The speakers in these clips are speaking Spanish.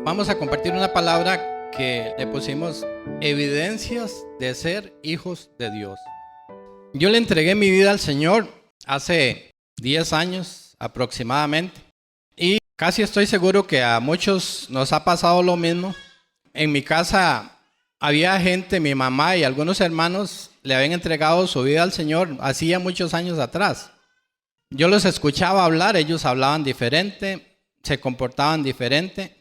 Vamos a compartir una palabra que le pusimos evidencias de ser hijos de Dios. Yo le entregué mi vida al Señor hace 10 años aproximadamente y casi estoy seguro que a muchos nos ha pasado lo mismo. En mi casa había gente, mi mamá y algunos hermanos le habían entregado su vida al Señor hacía muchos años atrás. Yo los escuchaba hablar, ellos hablaban diferente, se comportaban diferente.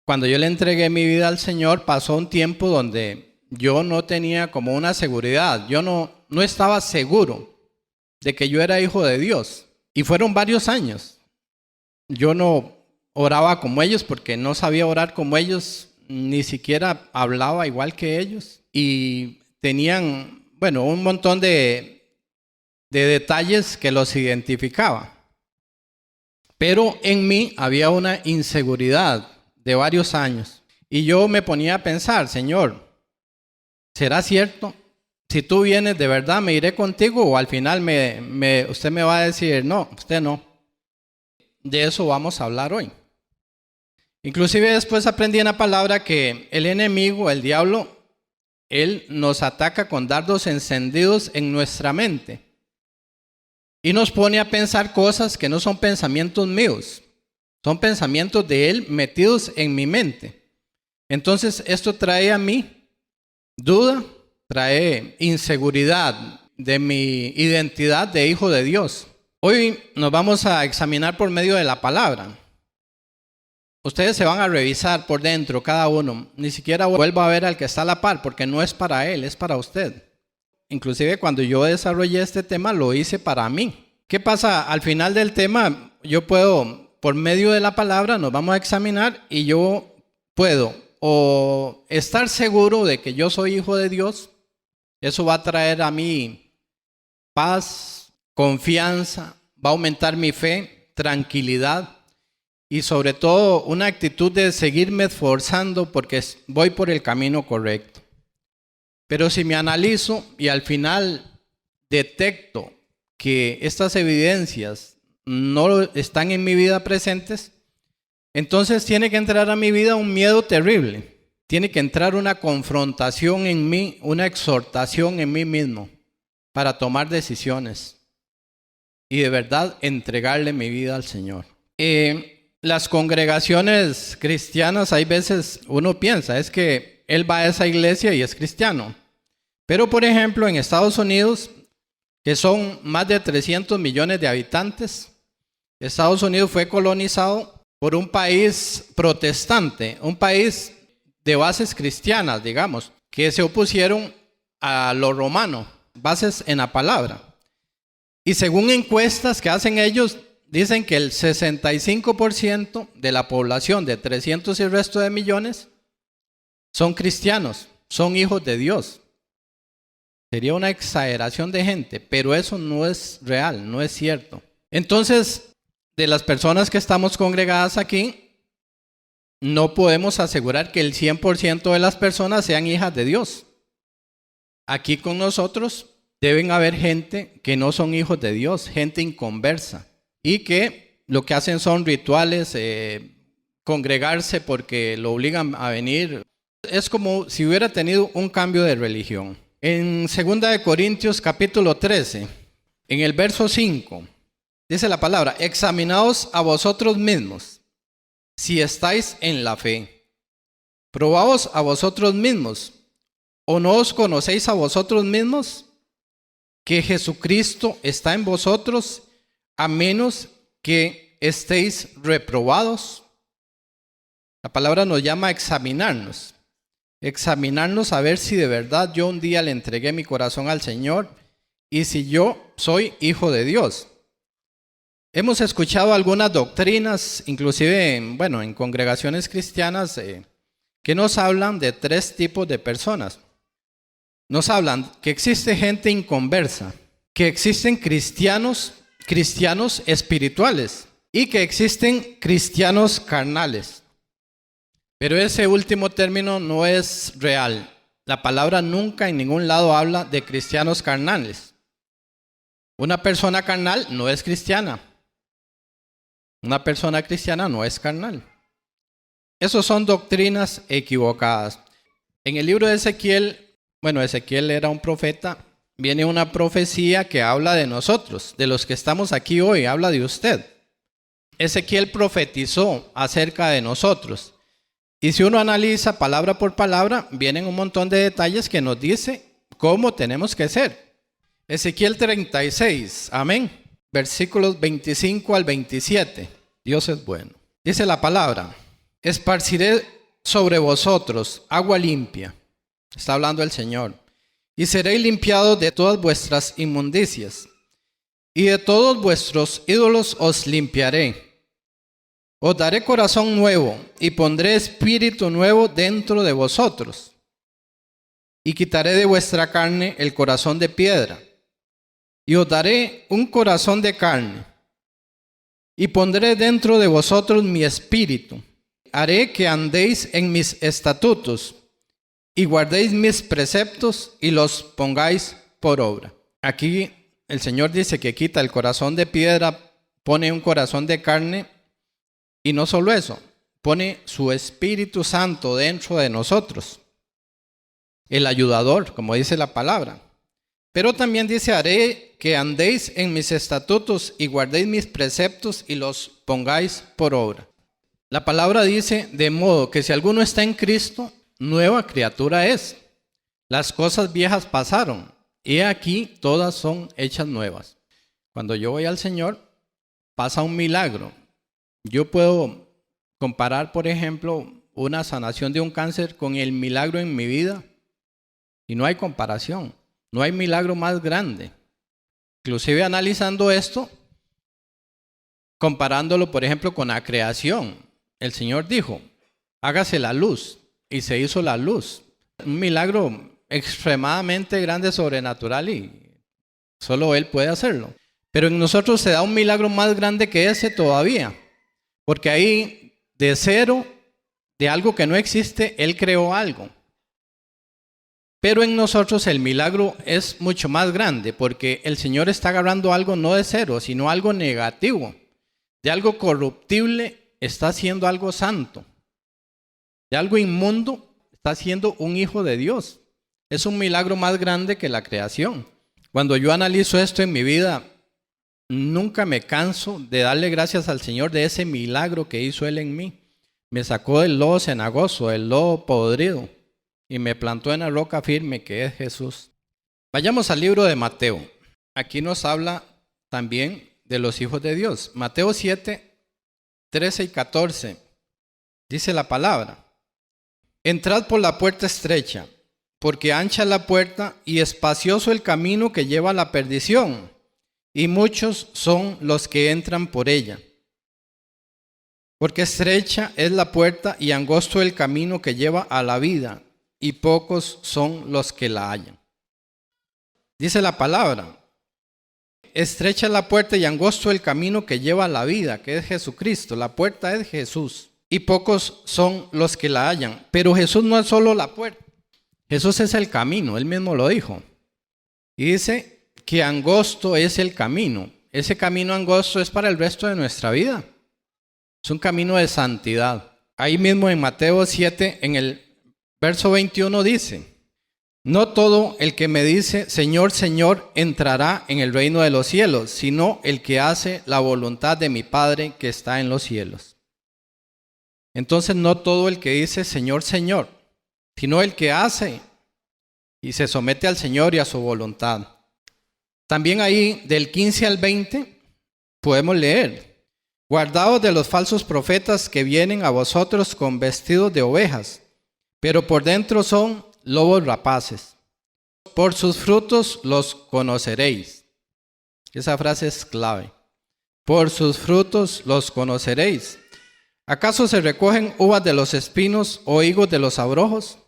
Cuando yo le entregué mi vida al Señor, pasó un tiempo donde yo no tenía como una seguridad. Yo no estaba seguro de que yo era hijo de Dios. Y fueron varios años. Yo no oraba como ellos porque no sabía orar como ellos, ni siquiera hablaba igual que ellos. Y tenían, un montón de detalles que los identificaba. Pero en mí había una inseguridad de varios años. Y yo me ponía a pensar, Señor, ¿será cierto? Si tú vienes de verdad, ¿me iré contigo? O al final usted me va a decir, no, usted no. De eso vamos a hablar hoy. Inclusive después aprendí en la palabra que el enemigo, el diablo, él nos ataca con dardos encendidos en nuestra mente. Y nos pone a pensar cosas que no son pensamientos míos. Son pensamientos de él metidos en mi mente. Entonces esto trae a mí duda, trae inseguridad de mi identidad de hijo de Dios. Hoy nos vamos a examinar por medio de la palabra. Ustedes se van a revisar por dentro cada uno. Ni siquiera vuelva a ver al que está a la par porque no es para él, es para usted. Inclusive cuando yo desarrollé este tema lo hice para mí. ¿Qué pasa? Al final del tema yo puedo, por medio de la palabra nos vamos a examinar y yo puedo o estar seguro de que yo soy hijo de Dios. Eso va a traer a mí paz, confianza, va a aumentar mi fe, tranquilidad y sobre todo una actitud de seguirme esforzando porque voy por el camino correcto. Pero si me analizo y al final detecto que estas evidencias no están en mi vida presentes, entonces tiene que entrar a mi vida un miedo terrible. Tiene que entrar una confrontación en mí, una exhortación en mí mismo para tomar decisiones y de verdad entregarle mi vida al Señor. Las congregaciones cristianas, hay veces uno piensa, es que él va a esa iglesia y es cristiano. Pero por ejemplo en Estados Unidos, que son más de 300 millones de habitantes, Estados Unidos fue colonizado por un país protestante, un país de bases cristianas, digamos, que se opusieron a lo romano, bases en la palabra. Y según encuestas que hacen ellos, dicen que el 65% de la población de 300 y el resto de millones son cristianos, son hijos de Dios. Sería una exageración de gente, pero eso no es real, no es cierto. Entonces, de las personas que estamos congregadas aquí, no podemos asegurar que el 100% de las personas sean hijas de Dios. Aquí con nosotros deben haber gente que no son hijos de Dios, gente inconversa, y que lo que hacen son rituales, congregarse porque lo obligan a venir. Es como si hubiera tenido un cambio de religión. En 2 Corintios capítulo 13, en el verso 5, dice la palabra, examinaos a vosotros mismos, si estáis en la fe. Probaos a vosotros mismos, ¿o no os conocéis a vosotros mismos que Jesucristo está en vosotros, a menos que estéis reprobados? La palabra nos llama a examinarnos a ver si de verdad yo un día le entregué mi corazón al Señor y si yo soy hijo de Dios. Hemos escuchado algunas doctrinas, inclusive en congregaciones cristianas, que nos hablan de 3 tipos de personas. Nos hablan que existe gente inconversa, que existen cristianos espirituales y que existen cristianos carnales. Pero ese último término no es real. La palabra nunca en ningún lado habla de cristianos carnales. Una persona carnal no es cristiana. Una persona cristiana no es carnal. Esos son doctrinas equivocadas. En el libro de Ezequiel, Ezequiel era un profeta, viene una profecía que habla de nosotros, de los que estamos aquí hoy, habla de usted. Ezequiel profetizó acerca de nosotros. Y si uno analiza palabra por palabra, vienen un montón de detalles que nos dice cómo tenemos que ser. Ezequiel 36, amén. Versículos 25 al 27. Dios es bueno. Dice la palabra: esparciré sobre vosotros agua limpia. Está hablando el Señor. Y seréis limpiados de todas vuestras inmundicias. Y de todos vuestros ídolos os limpiaré. Os daré corazón nuevo y pondré espíritu nuevo dentro de vosotros. Y quitaré de vuestra carne el corazón de piedra. Y os daré un corazón de carne. Y pondré dentro de vosotros mi espíritu. Haré que andéis en mis estatutos y guardéis mis preceptos y los pongáis por obra. Aquí el Señor dice que quita el corazón de piedra, pone un corazón de carne. Y no solo eso, pone su Espíritu Santo dentro de nosotros. El ayudador, como dice la palabra. Pero también dice: haré que andéis en mis estatutos y guardéis mis preceptos y los pongáis por obra. La palabra dice: de modo que si alguno está en Cristo, nueva criatura es. Las cosas viejas pasaron, y aquí todas son hechas nuevas. Cuando yo voy al Señor, pasa un milagro. Yo puedo comparar, por ejemplo, una sanación de un cáncer con el milagro en mi vida, y no hay comparación. No hay milagro más grande. Inclusive analizando esto, comparándolo, por ejemplo, con la creación. El Señor dijo: hágase la luz, y se hizo la luz. Un milagro extremadamente grande, sobrenatural, y solo Él puede hacerlo. Pero en nosotros se da un milagro más grande que ese todavía. Porque ahí, de cero, de algo que no existe, Él creó algo. Pero en nosotros el milagro es mucho más grande, porque el Señor está agarrando algo no de cero, sino algo negativo. De algo corruptible está haciendo algo santo. De algo inmundo está haciendo un hijo de Dios. Es un milagro más grande que la creación. Cuando yo analizo esto en mi vida, nunca me canso de darle gracias al Señor de ese milagro que hizo Él en mí. Me sacó del lodo cenagoso, del lodo podrido, y me plantó en la roca firme que es Jesús. Vayamos al libro de Mateo. Aquí nos habla también de los hijos de Dios. Mateo 7, 13 y 14. Dice la palabra: entrad por la puerta estrecha, porque ancha es la puerta y espacioso el camino que lleva a la perdición, y muchos son los que entran por ella. Porque estrecha es la puerta y angosto el camino que lleva a la vida, y pocos son los que la hallan. Dice la palabra: estrecha es la puerta y angosto el camino que lleva a la vida, que es Jesucristo. La puerta es Jesús, y pocos son los que la hallan. Pero Jesús no es solo la puerta. Jesús es el camino, Él mismo lo dijo. Y dice que angosto es el camino. Ese camino angosto es para el resto de nuestra vida. Es un camino de santidad. Ahí mismo en Mateo 7, en el verso 21 dice: no todo el que me dice Señor, Señor entrará en el reino de los cielos, sino el que hace la voluntad de mi Padre que está en los cielos. Entonces no todo el que dice Señor, Señor, sino el que hace y se somete al Señor y a su voluntad. También ahí del 15 al 20 podemos leer: guardaos de los falsos profetas que vienen a vosotros con vestidos de ovejas, pero por dentro son lobos rapaces. Por sus frutos los conoceréis. Esa frase es clave. Por sus frutos los conoceréis. ¿Acaso se recogen uvas de los espinos o higos de los abrojos?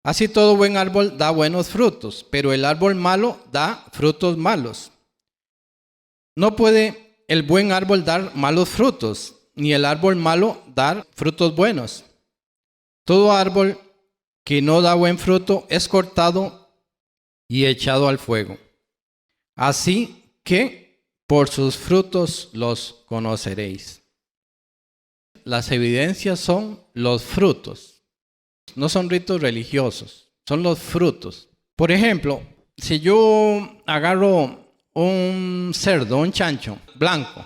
Así todo buen árbol da buenos frutos, pero el árbol malo da frutos malos. No puede el buen árbol dar malos frutos, ni el árbol malo dar frutos buenos. Todo árbol que no da buen fruto es cortado y echado al fuego. Así que por sus frutos los conoceréis. las evidencias son los frutos. No son ritos religiosos, son los frutos. Por ejemplo, si yo agarro un cerdo, un chancho blanco,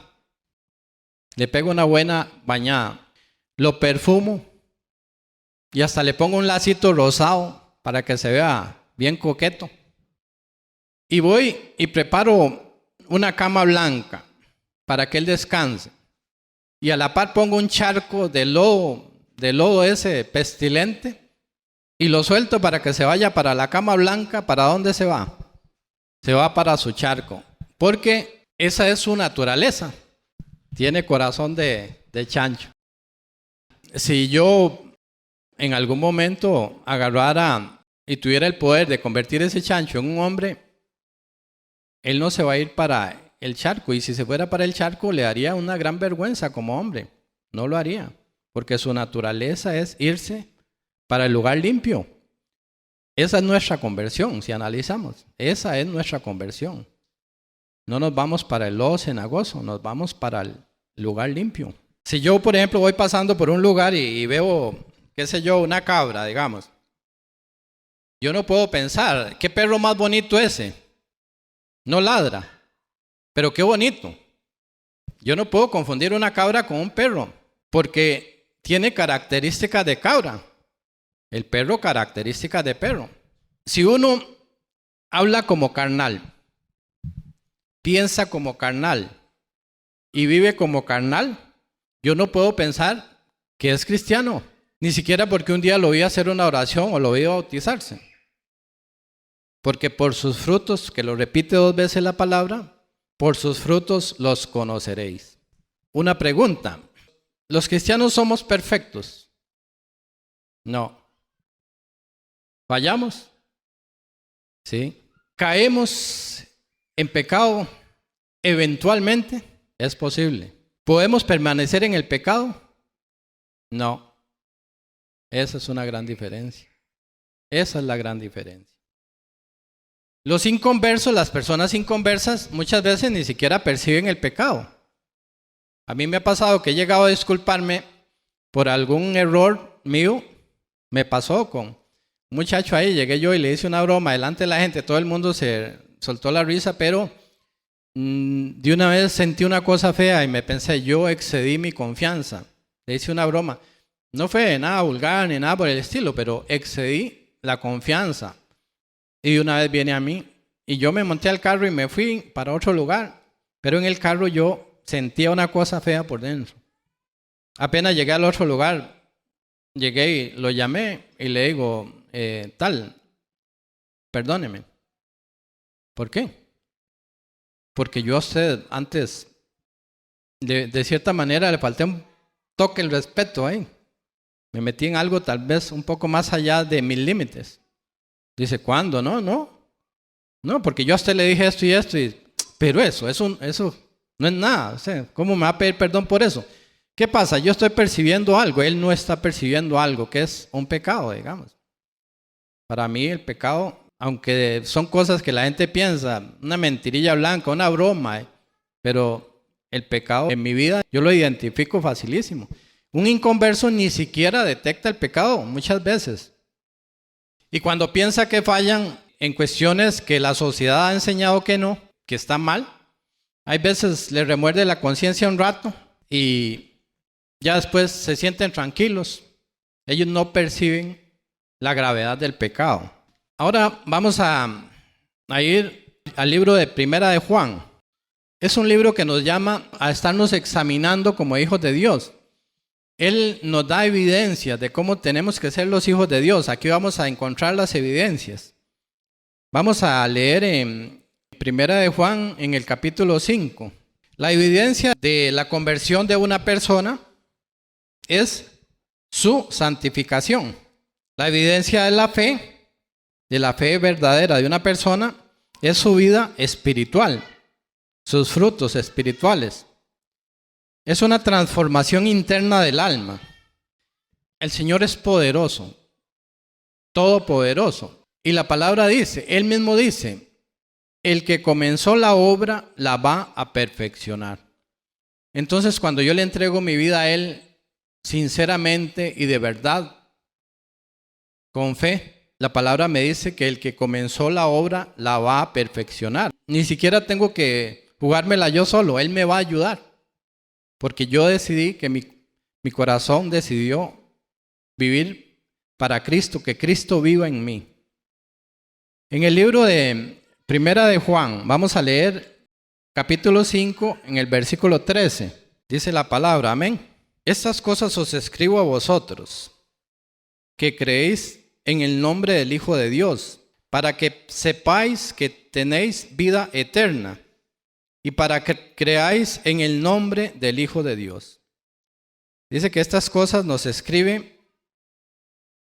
le pego una buena bañada, lo perfumo y hasta le pongo un lacito rosado para que se vea bien coqueto. Y voy y preparo una cama blanca para que él descanse. Y a la par pongo un charco de lodo ese pestilente y lo suelto para que se vaya para la cama blanca. ¿Para dónde se va? Se va para su charco, porque esa es su naturaleza. Tiene corazón de chancho. Si yo en algún momento agarrara y tuviera el poder de convertir ese chancho en un hombre, él no se va a ir para el charco, y si se fuera para el charco le daría una gran vergüenza como hombre. No lo haría, porque su naturaleza es irse para el lugar limpio. Esa es nuestra conversión, si analizamos. Esa es nuestra conversión. No nos vamos para el lodo cenagoso, nos vamos para el lugar limpio. Si yo, por ejemplo, voy pasando por un lugar y veo, qué sé yo, una cabra, digamos, yo no puedo pensar, ¿qué perro más bonito ese? No ladra, pero qué bonito. Yo no puedo confundir una cabra con un perro, porque tiene características de cabra. El perro, características de perro. Si uno habla como carnal, piensa como carnal y vive como carnal, yo no puedo pensar que es cristiano, ni siquiera porque un día lo vi hacer una oración o lo vi bautizarse. Porque por sus frutos, que lo repite 2 veces la palabra, por sus frutos los conoceréis. Una pregunta, ¿los cristianos somos perfectos? No. ¿Fallamos? Sí. ¿Caemos en pecado eventualmente? Es posible. ¿Podemos permanecer en el pecado? No. Esa es una gran diferencia. Esa es la gran diferencia. Los inconversos, las personas inconversas, muchas veces ni siquiera perciben el pecado. A mí me ha pasado que he llegado a disculparme por algún error mío. Me pasó con un muchacho ahí, llegué yo y le hice una broma delante de la gente, todo el mundo se soltó la risa, pero de una vez sentí una cosa fea y me pensé, yo excedí mi confianza. Le hice una broma. No fue nada vulgar ni nada por el estilo, pero excedí la confianza. Y de una vez viene a mí y yo me monté al carro y me fui para otro lugar, pero en el carro yo sentía una cosa fea por dentro. Apenas llegué al otro lugar, llegué y lo llamé y le digo, perdóneme. ¿Por qué? Porque yo a usted antes, de cierta manera, le falté un toque el respeto ahí. Me metí en algo tal vez un poco más allá de mis límites. Dice, ¿cuándo? No, porque yo a usted le dije esto y esto, pero eso no es nada. O sea, ¿cómo me va a pedir perdón por eso? ¿Qué pasa? Yo estoy percibiendo algo, él no está percibiendo algo, que es un pecado, digamos. Para mí el pecado, aunque son cosas que la gente piensa, una mentirilla blanca, una broma, pero el pecado en mi vida yo lo identifico facilísimo. Un inconverso ni siquiera detecta el pecado muchas veces. Y cuando piensa que fallan en cuestiones que la sociedad ha enseñado que no, que está mal, hay veces le remuerde la conciencia un rato y ya después se sienten tranquilos. Ellos no perciben la gravedad del pecado. Ahora vamos a ir al libro de Primera de Juan. Es un libro que nos llama a estarnos examinando como hijos de Dios. Él nos da evidencias de cómo tenemos que ser los hijos de Dios. Aquí vamos a encontrar las evidencias. Vamos a leer en Primera de Juan en el capítulo 5. La evidencia de la conversión de una persona es su santificación. La evidencia de la fe verdadera de una persona, es su vida espiritual, sus frutos espirituales. Es una transformación interna del alma. El Señor es poderoso, todopoderoso. Y la palabra dice, Él mismo dice, el que comenzó la obra la va a perfeccionar. Entonces, cuando yo le entrego mi vida a Él, sinceramente y de verdad, con fe, la palabra me dice que el que comenzó la obra la va a perfeccionar. Ni siquiera tengo que jugármela yo solo, Él me va a ayudar. Porque yo decidí que mi corazón decidió vivir para Cristo, que Cristo viva en mí. En el libro de Primera de Juan, vamos a leer capítulo 5 en el versículo 13. Dice la palabra, amén. Estas cosas os escribo a vosotros, que creéis en el nombre del Hijo de Dios, para que sepáis que tenéis vida eterna, y para que creáis en el nombre del Hijo de Dios. Dice que estas cosas nos escribe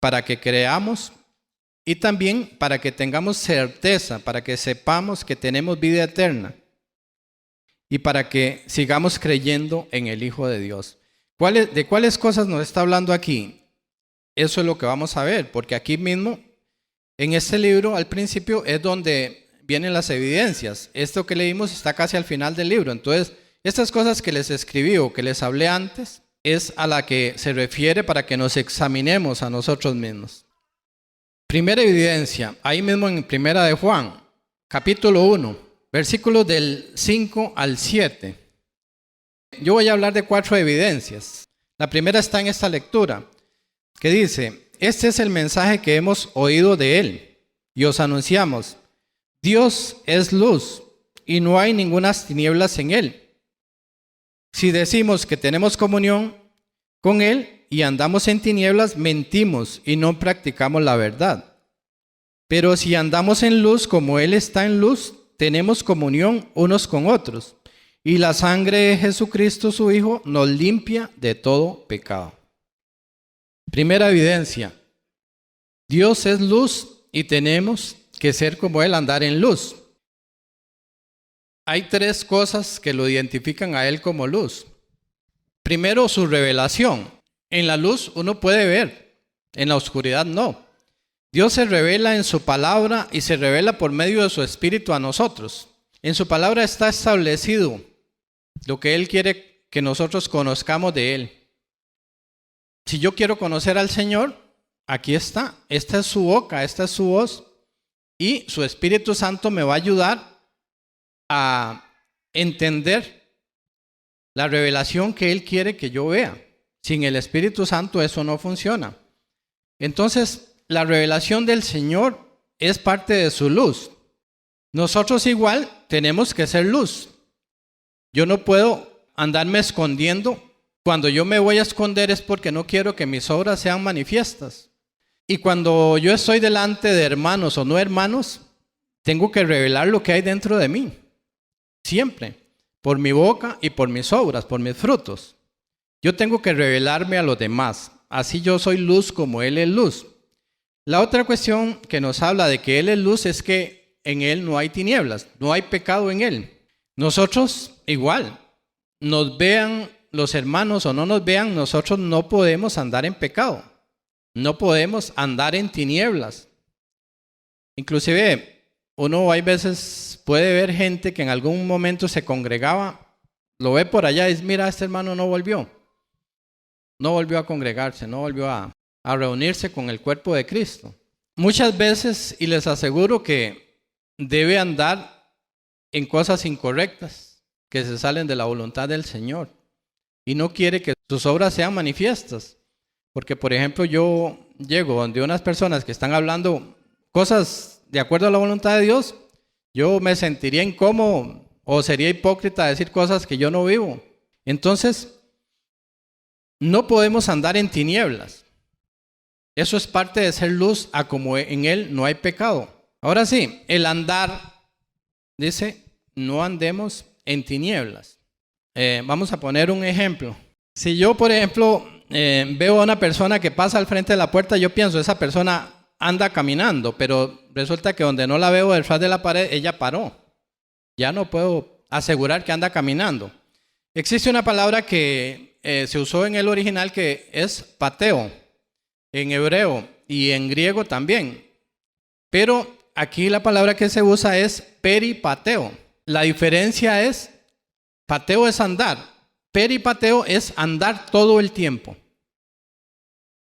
para que creamos y también para que tengamos certeza, para que sepamos que tenemos vida eterna y para que sigamos creyendo en el Hijo de Dios. ¿De cuáles cosas nos está hablando aquí? Eso es lo que vamos a ver, porque aquí mismo, en este libro, al principio, es donde vienen las evidencias. Esto que leímos está casi al final del libro. Entonces, estas cosas que les escribí o que les hablé antes, es a la que se refiere para que nos examinemos a nosotros mismos. Primera evidencia, ahí mismo en Primera de Juan, capítulo 1, versículos del 5 al 7. Yo voy a hablar de 4 evidencias. La primera está en esta lectura, que dice, este es el mensaje que hemos oído de Él y os anunciamos. Dios es luz y no hay ningunas tinieblas en Él. Si decimos que tenemos comunión con Él y andamos en tinieblas, mentimos y no practicamos la verdad. Pero si andamos en luz como Él está en luz, tenemos comunión unos con otros. Y la sangre de Jesucristo, su Hijo, nos limpia de todo pecado. Primera evidencia. Dios es luz y tenemos que ser como Él, andar en luz. Hay 3 cosas que lo identifican a Él como luz. Primero, su revelación. En la luz uno puede ver, en la oscuridad no. Dios se revela en su palabra y se revela por medio de su Espíritu a nosotros. En su palabra está establecido lo que Él quiere que nosotros conozcamos de Él. Si yo quiero conocer al Señor, aquí está. Esta es su boca, esta es su voz. Y su Espíritu Santo me va a ayudar a entender la revelación que Él quiere que yo vea. Sin el Espíritu Santo eso no funciona. Entonces, la revelación del Señor es parte de su luz. Nosotros igual tenemos que ser luz. Yo no puedo andarme escondiendo. Cuando yo me voy a esconder es porque no quiero que mis obras sean manifiestas. Y cuando yo estoy delante de hermanos o no hermanos, tengo que revelar lo que hay dentro de mí. Siempre. Por mi boca y por mis obras, por mis frutos. Yo tengo que revelarme a los demás. Así yo soy luz como Él es luz. La otra cuestión que nos habla de que Él es luz es que en Él no hay tinieblas, no hay pecado en Él. Nosotros igual, nos vean los hermanos o no nos vean, nosotros no podemos andar en pecado. No podemos andar en tinieblas. Inclusive, uno hay veces puede ver gente que en algún momento se congregaba, lo ve por allá y dice, mira, este hermano no volvió a congregarse, no volvió a reunirse con el cuerpo de Cristo. Muchas veces, y les aseguro que debe andar en cosas incorrectas, que se salen de la voluntad del Señor, y no quiere que sus obras sean manifiestas. Porque, por ejemplo, yo llego donde unas personas que están hablando cosas de acuerdo a la voluntad de Dios, yo me sentiría incómodo o sería hipócrita decir cosas que yo no vivo. Entonces, no podemos andar en tinieblas. Eso es parte de ser luz, a como en Él no hay pecado. Ahora sí, el andar, dice, no andemos en tinieblas. Vamos a poner un ejemplo. Si yo, por ejemplo, veo a una persona que pasa al frente de la puerta, yo pienso, esa persona anda caminando, pero resulta que donde no la veo detrás de la pared, ella paró. Ya no puedo asegurar que anda caminando. Existe una palabra que se usó en el original que es pateo, en hebreo y en griego también. Pero aquí la palabra que se usa es peripateo. La diferencia es, pateo es andar, peripateo es andar todo el tiempo.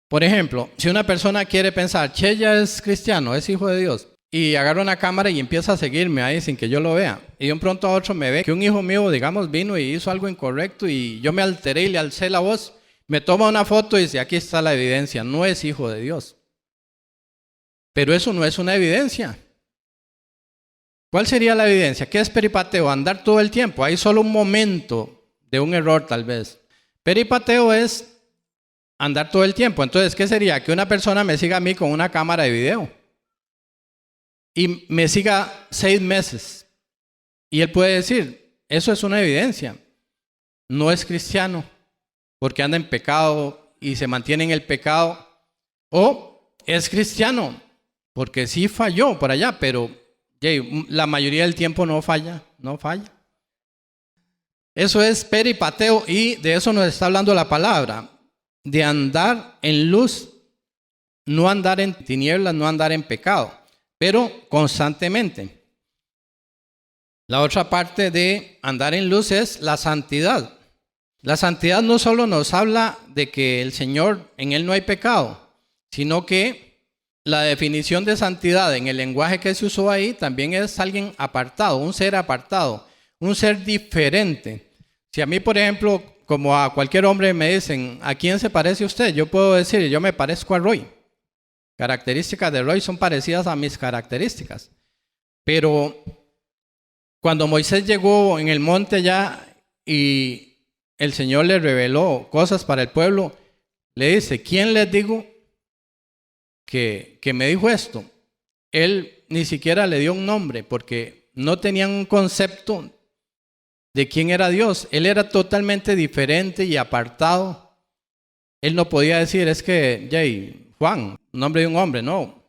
Por ejemplo, si una persona quiere pensar, che, ella es cristiano, es hijo de Dios, y agarra una cámara y empieza a seguirme ahí sin que yo lo vea, y de un pronto a otro me ve que un hijo mío, digamos, vino y hizo algo incorrecto y yo me alteré y le alcé la voz, me toma una foto y dice, aquí está la evidencia, no es hijo de Dios. Pero eso no es una evidencia. ¿Cuál sería la evidencia? ¿Qué es peripateo? Andar todo el tiempo. Hay solo un momento de un error tal vez. Peripateo es andar todo el tiempo. Entonces, ¿qué sería? Que una persona me siga a mí con una cámara de video y me siga 6 meses. Y él puede decir, eso es una evidencia. No es cristiano porque anda en pecado y se mantiene en el pecado. O es cristiano porque sí falló por allá, pero la mayoría del tiempo no falla. Eso es peripateo y de eso nos está hablando la palabra. De andar en luz, no andar en tinieblas, no andar en pecado, pero constantemente. La otra parte de andar en luz es la santidad. La santidad no solo nos habla de que el Señor, en Él no hay pecado, sino que la definición de santidad en el lenguaje que se usó ahí también es alguien apartado, un ser diferente. Si a mí, por ejemplo, como a cualquier hombre me dicen, ¿a quién se parece usted? Yo puedo decir, yo me parezco a Roy. Características de Roy son parecidas a mis características. Pero cuando Moisés llegó en el monte allá y el Señor le reveló cosas para el pueblo, le dice, ¿quién les digo que me dijo esto? Él ni siquiera le dio un nombre porque no tenían un concepto de quién era Dios. Él era totalmente diferente y apartado. Él no podía decir, es que Juan, nombre de un hombre, no.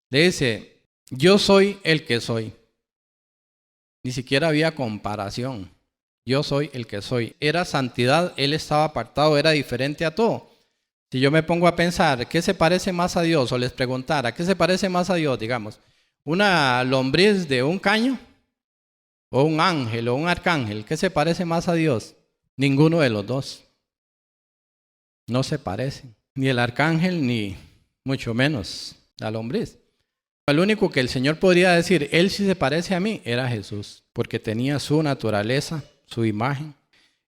Le dice, yo soy el que soy. Ni siquiera había comparación. Yo soy el que soy. Era santidad, él estaba apartado, era diferente a todo. Si yo me pongo a pensar, ¿qué se parece más a Dios? O les preguntara, ¿qué se parece más a Dios? Digamos, una lombriz de un caño, o un ángel, o un arcángel. ¿Qué se parece más a Dios? Ninguno de los dos. No se parecen. Ni el arcángel, ni mucho menos la lombriz. El único que el Señor podría decir, Él sí se parece a mí, era Jesús, porque tenía su naturaleza, su imagen.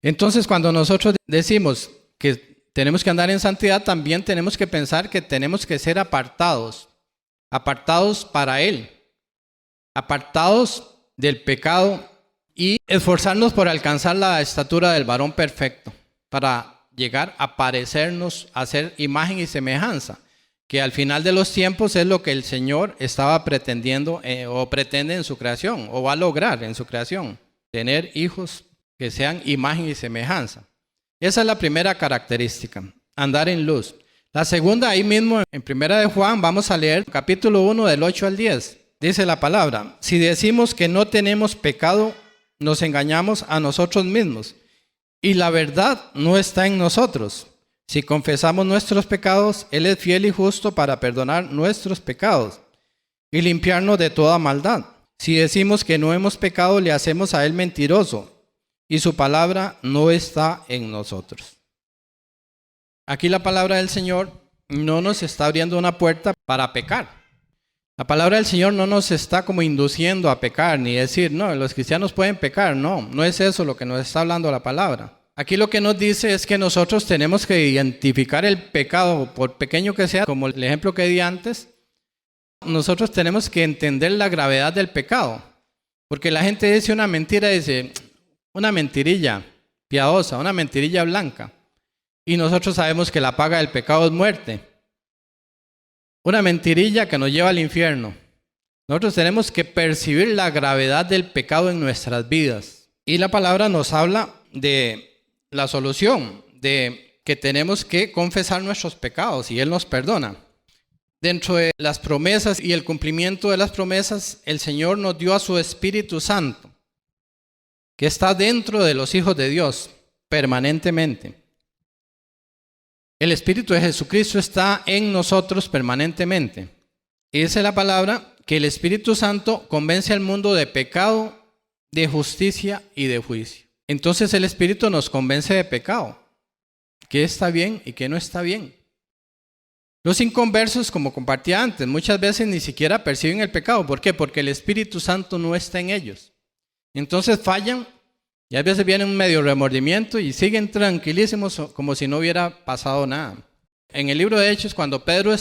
Entonces, cuando nosotros decimos que tenemos que andar en santidad, también tenemos que pensar que tenemos que ser apartados para Él, apartados del pecado y esforzarnos por alcanzar la estatura del varón perfecto, para llegar a parecernos, a ser imagen y semejanza, que al final de los tiempos es lo que el Señor estaba pretendiendo o pretende en su creación, o va a lograr en su creación, tener hijos que sean imagen y semejanza. Esa es la primera característica, andar en luz. La segunda, ahí mismo en Primera de Juan, vamos a leer capítulo 1 del 8 al 10. Dice la palabra, si decimos que no tenemos pecado, nos engañamos a nosotros mismos y la verdad no está en nosotros. Si confesamos nuestros pecados, Él es fiel y justo para perdonar nuestros pecados y limpiarnos de toda maldad. Si decimos que no hemos pecado, le hacemos a Él mentiroso y su palabra no está en nosotros. Aquí la palabra del Señor no nos está abriendo una puerta para pecar. La palabra del Señor no nos está como induciendo a pecar, ni decir, no, los cristianos pueden pecar. No es eso lo que nos está hablando la palabra. Aquí lo que nos dice es que nosotros tenemos que identificar el pecado, por pequeño que sea, como el ejemplo que di antes. Nosotros tenemos que entender la gravedad del pecado. Porque la gente dice una mentira, dice una mentirilla piadosa, una mentirilla blanca. Y nosotros sabemos que la paga del pecado es muerte. Una mentirilla que nos lleva al infierno. Nosotros tenemos que percibir la gravedad del pecado en nuestras vidas. Y la palabra nos habla de la solución, de que tenemos que confesar nuestros pecados y Él nos perdona. Dentro de las promesas y el cumplimiento de las promesas, el Señor nos dio a su Espíritu Santo, que está dentro de los hijos de Dios permanentemente. El Espíritu de Jesucristo está en nosotros permanentemente. Y dice la palabra que el Espíritu Santo convence al mundo de pecado, de justicia y de juicio. Entonces el Espíritu nos convence de pecado, qué está bien y qué no está bien. Los inconversos, como compartía antes, muchas veces ni siquiera perciben el pecado. ¿Por qué? Porque el Espíritu Santo no está en ellos. Entonces fallan y a veces viene un medio remordimiento y siguen tranquilísimos como si no hubiera pasado nada. En el libro de Hechos, cuando Pedro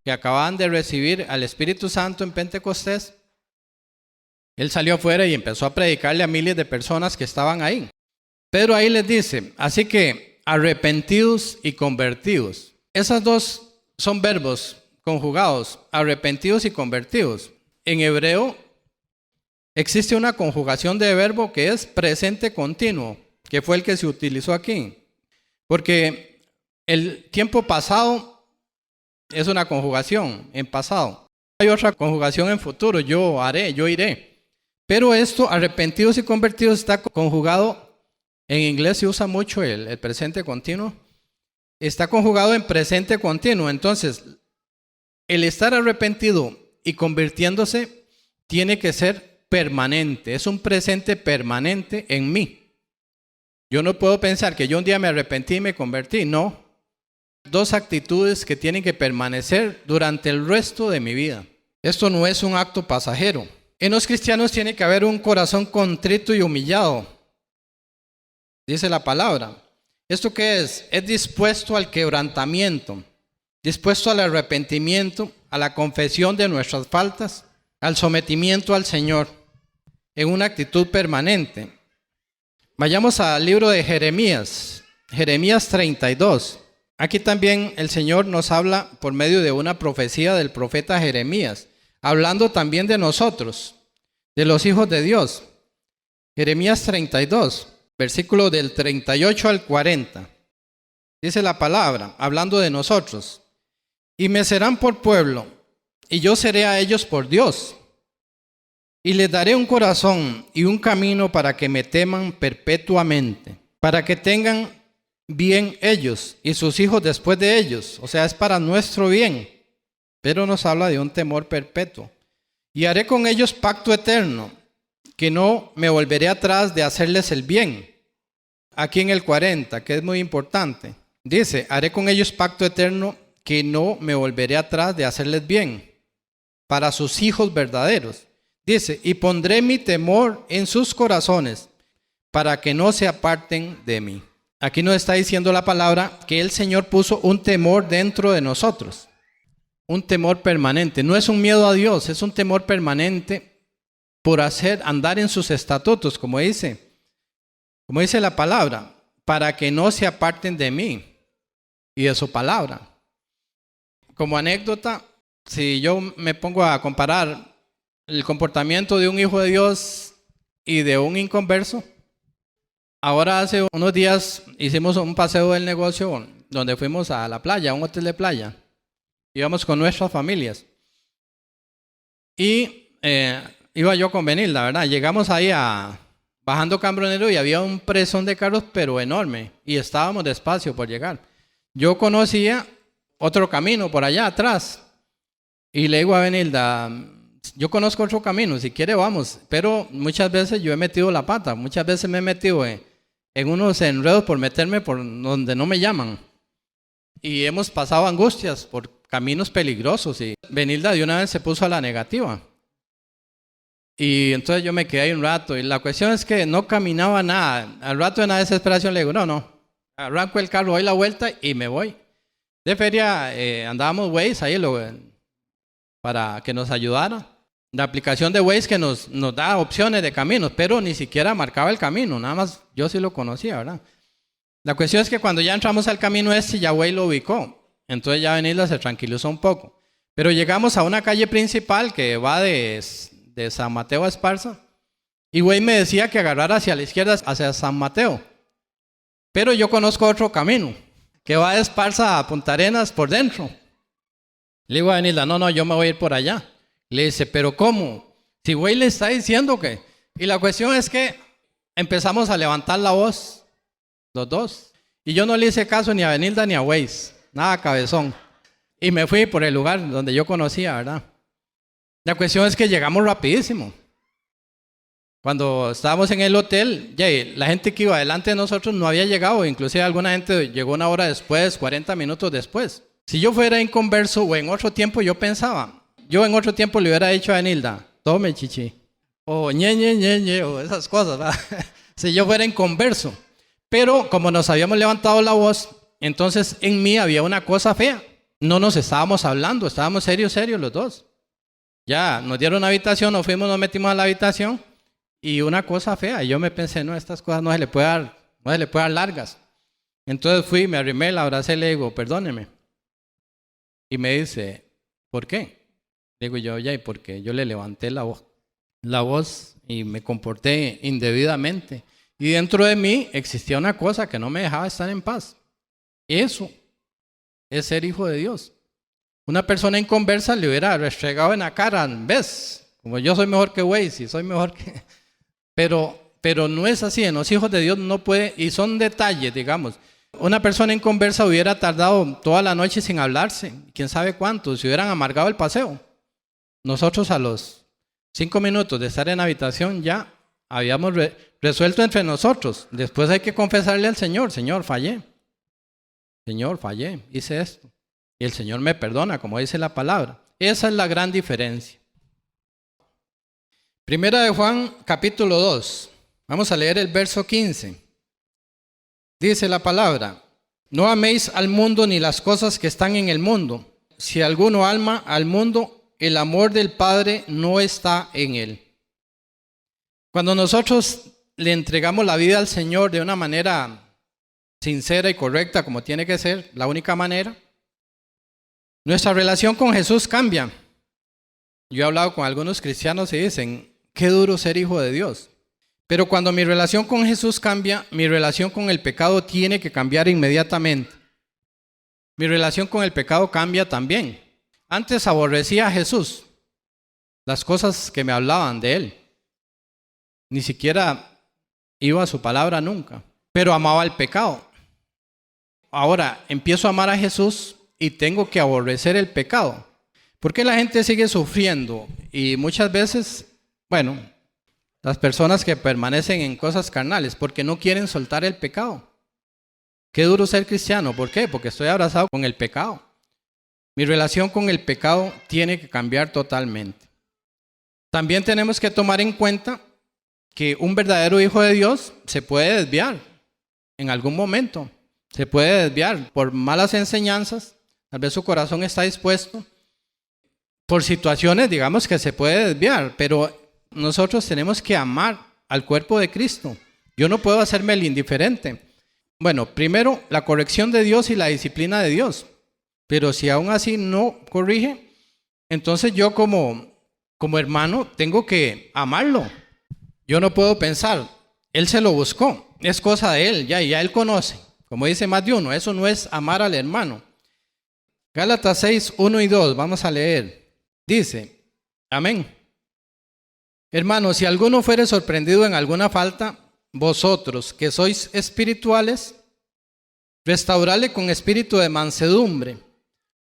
que acababan de recibir al Espíritu Santo en Pentecostés, él salió afuera y empezó a predicarle a miles de personas que estaban ahí. Pedro ahí les dice, así que arrepentidos y convertidos. Esas dos son verbos conjugados, arrepentidos y convertidos. En hebreo existe una conjugación de verbo que es presente continuo, que fue el que se utilizó aquí. Porque el tiempo pasado es una conjugación en pasado. Hay otra conjugación en futuro, yo haré, yo iré. Pero esto, arrepentidos y convertidos, está conjugado, en inglés se usa mucho el presente continuo, está conjugado en presente continuo. Entonces, el estar arrepentido y convirtiéndose tiene que ser permanente, es un presente permanente en mí. Yo no puedo pensar que yo un día me arrepentí y me convertí, no. Dos actitudes que tienen que permanecer durante el resto de mi vida. Esto no es un acto pasajero. En los cristianos tiene que haber un corazón contrito y humillado, dice la palabra. ¿Esto qué es? Es dispuesto al quebrantamiento, dispuesto al arrepentimiento, a la confesión de nuestras faltas, al sometimiento al Señor, en una actitud permanente. Vayamos al libro de Jeremías, Jeremías 32. Aquí también el Señor nos habla por medio de una profecía del profeta Jeremías, hablando también de nosotros, de los hijos de Dios. Jeremías 32, versículo del 38 al 40. Dice la palabra, hablando de nosotros. Y me serán por pueblo, y yo seré a ellos por Dios. Y les daré un corazón y un camino para que me teman perpetuamente, para que tengan bien ellos y sus hijos después de ellos. O sea, es para nuestro bien. Pero nos habla de un temor perpetuo. Y haré con ellos pacto eterno, que no me volveré atrás de hacerles el bien. Aquí en el 40, que es muy importante, dice, haré con ellos pacto eterno, que no me volveré atrás de hacerles bien, para sus hijos verdaderos. Dice, y pondré mi temor en sus corazones, para que no se aparten de mí. Aquí nos está diciendo la palabra que el Señor puso un temor dentro de nosotros. Un temor permanente. No es un miedo a Dios, es un temor permanente por andar en sus estatutos, como dice la palabra, para que no se aparten de mí y de su palabra. Como anécdota, si yo me pongo a comparar el comportamiento de un hijo de Dios y de un inconverso, ahora hace unos días hicimos un paseo del negocio donde fuimos a la playa, a un hotel de playa. Íbamos con nuestras familias. Y iba yo con Benilda, ¿verdad? Llegamos ahí bajando Cambronero y había un presón de carros, pero enorme. Y estábamos despacio por llegar. Yo conocía otro camino por allá atrás. Y le digo a Benilda, yo conozco otro camino, si quiere vamos. Pero muchas veces yo he metido la pata. Muchas veces me he metido en unos enredos por meterme por donde no me llaman. Y hemos pasado angustias por caminos peligrosos. Y Benilda de una vez se puso a la negativa. Y entonces yo me quedé ahí un rato. Y la cuestión es que no caminaba nada. Al rato de una desesperación le digo, no. Arranco el carro, doy la vuelta y me voy. De feria andábamos Waze ahí para que nos ayudara. La aplicación de Waze que nos da opciones de caminos, pero ni siquiera marcaba el camino. Nada más yo sí lo conocía, ¿verdad? La cuestión es que cuando ya entramos al camino ya Waze lo ubicó. Entonces ya Benilda se tranquilizó un poco. Pero llegamos a una calle principal que va de San Mateo a Esparza. Y Waze me decía que agarrara hacia la izquierda, hacia San Mateo. Pero yo conozco otro camino, que va de Esparza a Punta Arenas por dentro. Le digo a Benilda, no, yo me voy a ir por allá. Le dice, ¿pero cómo? Si Waze le está diciendo que... Y la cuestión es que empezamos a levantar la voz, los dos. Y yo no le hice caso ni a Benilda ni a Waze. Nada cabezón. Y me fui por el lugar donde yo conocía, ¿verdad? La cuestión es que llegamos rapidísimo. Cuando estábamos en el hotel, la gente que iba delante de nosotros no había llegado. Inclusive alguna gente llegó una hora después, 40 minutos después. Si yo fuera inconverso o en otro tiempo yo pensaba, yo en otro tiempo le hubiera dicho a Enilda, tome chichi, o ñe, o esas cosas, ¿verdad? Si yo fuera inconverso. Pero como nos habíamos levantado la voz, entonces en mí había una cosa fea. No nos estábamos hablando, estábamos serios los dos. Ya nos dieron una habitación, nos fuimos, nos metimos a la habitación y una cosa fea. Y yo me pensé, no, estas cosas no se le puede dar largas. Entonces fui, me arrimé, la abracé y le digo, perdóneme. Y me dice, ¿por qué? Digo yo, ya, ¿y por qué? Yo le levanté la voz y me comporté indebidamente. Y dentro de mí existía una cosa que no me dejaba estar en paz. Eso es ser hijo de Dios. Una persona inconversa le hubiera restregado en la cara, ¿ves? Como yo soy mejor que Waze y soy mejor que... Pero no es así, en los hijos de Dios no puede, y son detalles, digamos. Una persona inconversa hubiera tardado toda la noche sin hablarse, quién sabe cuánto, se hubieran amargado el paseo. Nosotros a los 5 minutos de estar en la habitación ya habíamos resuelto entre nosotros. Después hay que confesarle al Señor, Señor, fallé, hice esto. Y el Señor me perdona, como dice la palabra. Esa es la gran diferencia. Primera de Juan, capítulo 2. Vamos a leer el verso 15. Dice la palabra, no améis al mundo ni las cosas que están en el mundo. Si alguno ama al mundo, el amor del Padre no está en él. Cuando nosotros le entregamos la vida al Señor de una manera sincera y correcta, como tiene que ser, la única manera, nuestra relación con Jesús cambia. Yo he hablado con algunos cristianos y dicen, qué duro ser hijo de Dios. Pero cuando mi relación con Jesús cambia, mi relación con el pecado tiene que cambiar inmediatamente. Mi relación con el pecado cambia también. Antes aborrecía a Jesús, las cosas que me hablaban de Él. Ni siquiera iba a su palabra nunca, pero amaba el pecado. Ahora empiezo a amar a Jesús y tengo que aborrecer el pecado. ¿Por qué la gente sigue sufriendo? Y muchas veces, las personas que permanecen en cosas carnales, porque no quieren soltar el pecado. Qué duro ser cristiano. ¿Por qué? Porque estoy abrazado con el pecado. Mi relación con el pecado tiene que cambiar totalmente. También tenemos que tomar en cuenta que un verdadero hijo de Dios se puede desviar en algún momento. Se puede desviar por malas enseñanzas. Tal vez su corazón está dispuesto. Por situaciones, digamos, que se puede desviar, pero nosotros tenemos que amar al cuerpo de Cristo. Yo no puedo hacerme el indiferente. Primero, la corrección de Dios y la disciplina de Dios. Pero si aún así no corrige, entonces yo como hermano tengo que amarlo. Yo no puedo pensar, él se lo buscó, es cosa de él, ya él conoce. Como dice más de uno, eso no es amar al hermano. Gálatas 6, 1 y 2, vamos a leer. Dice, amén. Hermanos, si alguno fuere sorprendido en alguna falta, vosotros que sois espirituales, restaurale con espíritu de mansedumbre,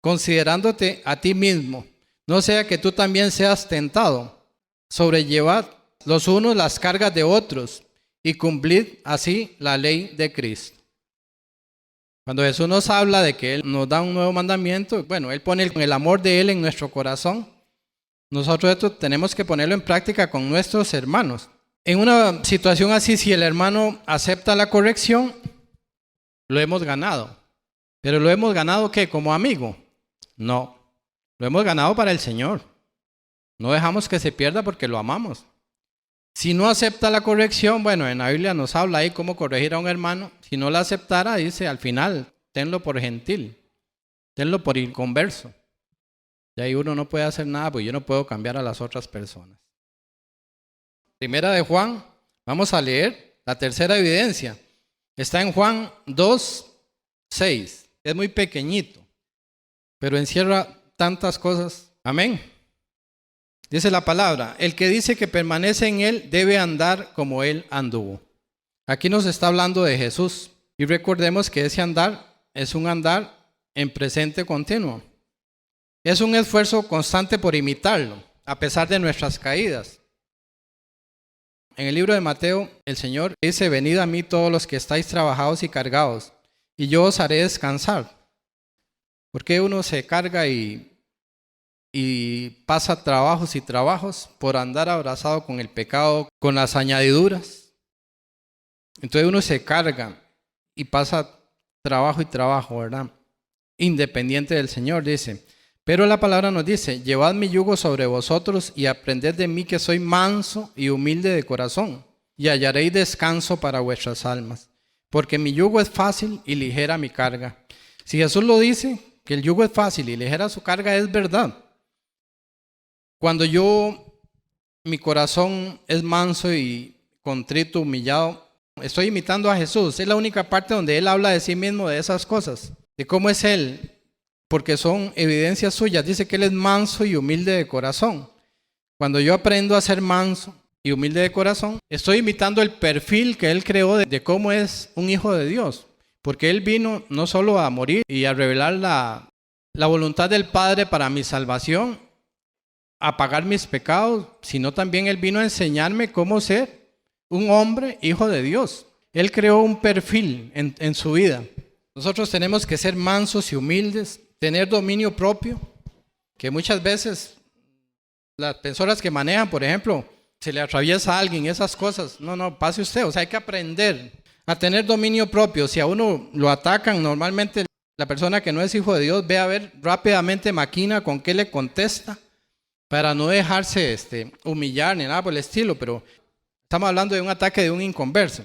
considerándote a ti mismo, no sea que tú también seas tentado. Sobrellevad los unos las cargas de otros y cumplid así la ley de Cristo. Cuando Jesús nos habla de que Él nos da un nuevo mandamiento, Él pone el amor de Él en nuestro corazón. Nosotros esto tenemos que ponerlo en práctica con nuestros hermanos. En una situación así, si el hermano acepta la corrección, lo hemos ganado. Pero ¿lo hemos ganado qué? ¿Como amigo? No, lo hemos ganado para el Señor. No dejamos que se pierda porque lo amamos. Si no acepta la corrección, en la Biblia nos habla ahí cómo corregir a un hermano. Si no la aceptara, dice al final, tenlo por gentil, tenlo por inconverso. Y ahí uno no puede hacer nada, porque yo no puedo cambiar a las otras personas. Primera de Juan, vamos a leer la tercera evidencia. Está en Juan 2, 6. Es muy pequeñito, pero encierra tantas cosas. Amén. Dice la palabra, el que dice que permanece en él debe andar como él anduvo. Aquí nos está hablando de Jesús. Y recordemos que ese andar es un andar en presente continuo. Es un esfuerzo constante por imitarlo, a pesar de nuestras caídas. En el libro de Mateo, el Señor dice, venid a mí todos los que estáis trabajados y cargados, y yo os haré descansar. ¿Por qué uno se carga y pasa trabajos y trabajos por andar abrazado con el pecado, con las añadiduras? Entonces uno se carga y pasa trabajo y trabajo, ¿verdad? Independiente del Señor, dice. Pero la palabra nos dice: llevad mi yugo sobre vosotros y aprended de mí, que soy manso y humilde de corazón, y hallaréis descanso para vuestras almas. Porque mi yugo es fácil y ligera mi carga. Si Jesús lo dice, que el yugo es fácil y ligera su carga, es verdad. Cuando mi corazón es manso y contrito, humillado, estoy imitando a Jesús. Es la única parte donde Él habla de sí mismo, de esas cosas, de cómo es Él, porque son evidencias suyas. Dice que Él es manso y humilde de corazón. Cuando yo aprendo a ser manso y humilde de corazón, estoy imitando el perfil que Él creó de cómo es un hijo de Dios. Porque Él vino no solo a morir y a revelar la voluntad del Padre para mi salvación, a pagar mis pecados, sino también Él vino a enseñarme cómo ser un hombre hijo de Dios. Él creó un perfil en su vida. Nosotros tenemos que ser mansos y humildes, tener dominio propio, que muchas veces las personas que manejan, por ejemplo, se le atraviesa a alguien, esas cosas, no, pase usted. O sea, hay que aprender a tener dominio propio. Si a uno lo atacan, normalmente la persona que no es hijo de Dios ve a ver rápidamente, maquina con qué le contesta, para no dejarse humillar ni nada por el estilo, pero estamos hablando de un ataque de un inconverso.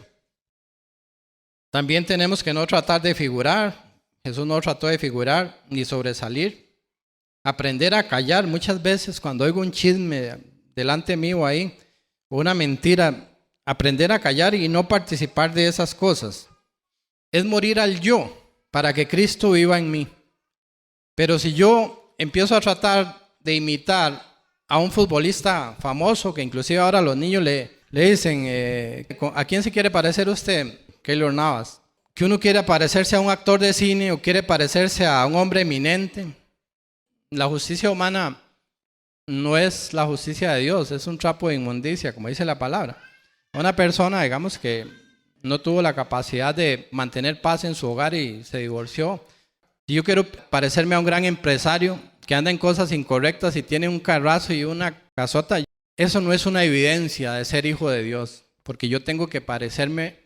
También tenemos que no tratar de figurar. Jesús no trató de figurar ni sobresalir. Aprender a callar. Muchas veces cuando oigo un chisme delante mío ahí, o una mentira, aprender a callar y no participar de esas cosas. Es morir al yo para que Cristo viva en mí. Pero si yo empiezo a tratar de imitar a un futbolista famoso, que inclusive ahora los niños le dicen, ¿a quién se quiere parecer usted? Keylor Navas. Que uno quiere parecerse a un actor de cine o quiere parecerse a un hombre eminente. La justicia humana no es la justicia de Dios, es un trapo de inmundicia, como dice la palabra. Una persona, digamos, que no tuvo la capacidad de mantener paz en su hogar y se divorció. Si yo quiero parecerme a un gran empresario que anda en cosas incorrectas y tiene un carrazo y una casota, eso no es una evidencia de ser hijo de Dios, porque yo tengo que parecerme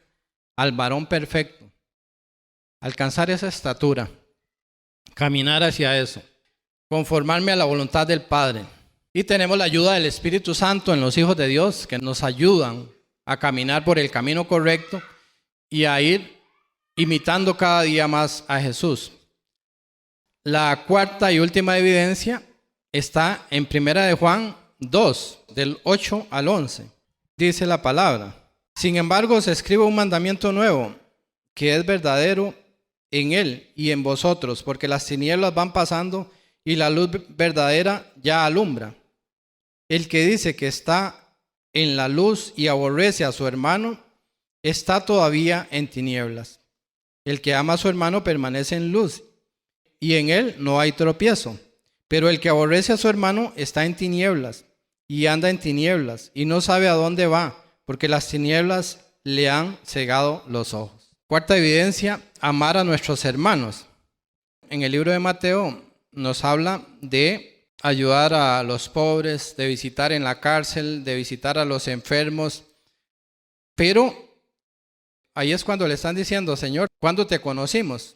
al varón perfecto, alcanzar esa estatura, caminar hacia eso, conformarme a la voluntad del Padre. Y tenemos la ayuda del Espíritu Santo en los hijos de Dios, que nos ayudan a caminar por el camino correcto y a ir imitando cada día más a Jesús. La cuarta y última evidencia está en 1 Juan 2, del 8 al 11. Dice la palabra: sin embargo, os escribo un mandamiento nuevo, que es verdadero en Él y en vosotros, porque las tinieblas van pasando y la luz verdadera ya alumbra. El que dice que está en la luz y aborrece a su hermano, está todavía en tinieblas. El que ama a su hermano permanece en luz, y en él no hay tropiezo. Pero el que aborrece a su hermano está en tinieblas, y anda en tinieblas, y no sabe a dónde va, porque las tinieblas le han cegado los ojos. Cuarta evidencia: amar a nuestros hermanos. En el libro de Mateo nos habla de ayudar a los pobres, de visitar en la cárcel, de visitar a los enfermos. Pero ahí es cuando le están diciendo: Señor, ¿cuándo te conocimos?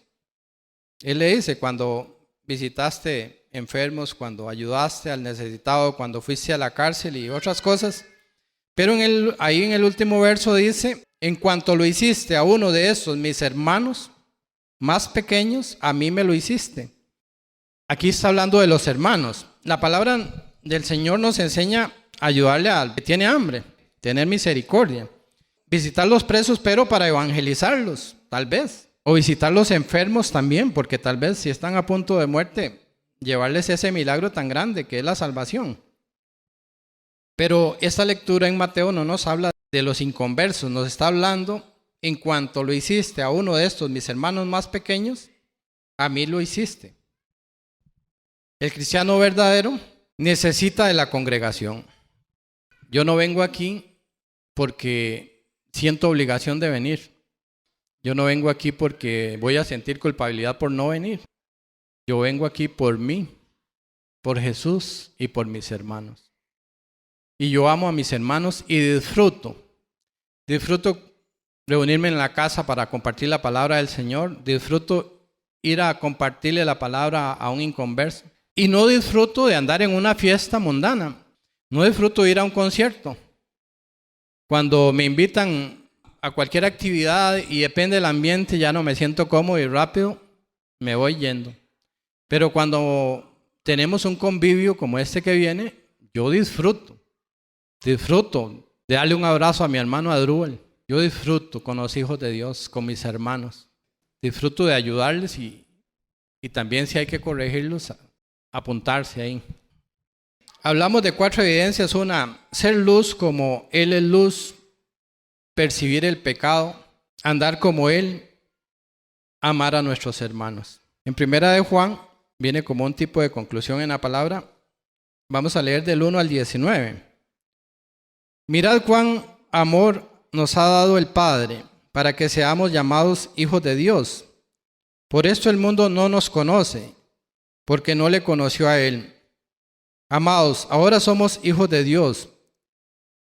Él le dice: cuando visitaste enfermos, cuando ayudaste al necesitado, cuando fuiste a la cárcel y otras cosas. Pero ahí en el último verso dice: en cuanto lo hiciste a uno de estos mis hermanos más pequeños, a mí me lo hiciste. Aquí está hablando de los hermanos. La palabra del Señor nos enseña a ayudarle al que tiene hambre, tener misericordia, visitar los presos, pero para evangelizarlos, tal vez. O visitar los enfermos también, porque tal vez si están a punto de muerte, llevarles ese milagro tan grande que es la salvación. Pero esta lectura en Mateo no nos habla de los inconversos, nos está hablando: en cuanto lo hiciste a uno de estos mis hermanos más pequeños, a mí lo hiciste. El cristiano verdadero necesita de la congregación. Yo no vengo aquí porque siento obligación de venir. Yo no vengo aquí porque voy a sentir culpabilidad por no venir. Yo vengo aquí por mí, por Jesús y por mis hermanos. Y yo amo a mis hermanos y disfruto reunirme en la casa para compartir la palabra del Señor. Disfruto ir a compartirle la palabra a un inconverso. Y no disfruto de andar en una fiesta mundana. No disfruto ir a un concierto. Cuando me invitan a cualquier actividad y depende del ambiente, ya no me siento cómodo y rápido me voy yendo. Pero cuando tenemos un convivio como este que viene, yo disfruto de darle un abrazo a mi hermano Adrúbal. Yo disfruto con los hijos de Dios, con mis hermanos. Disfruto de ayudarles y también si hay que corregirlos, apuntarse ahí. Hablamos de 4 evidencias. Una, ser luz como Él es luz, percibir el pecado, andar como Él, amar a nuestros hermanos. En 1 de Juan viene como un tipo de conclusión en la palabra. Vamos a leer del 1 al 19. Mirad cuán amor nos ha dado el Padre para que seamos llamados hijos de Dios. Por esto el mundo no nos conoce, porque no le conoció a Él. Amados, ahora somos hijos de Dios,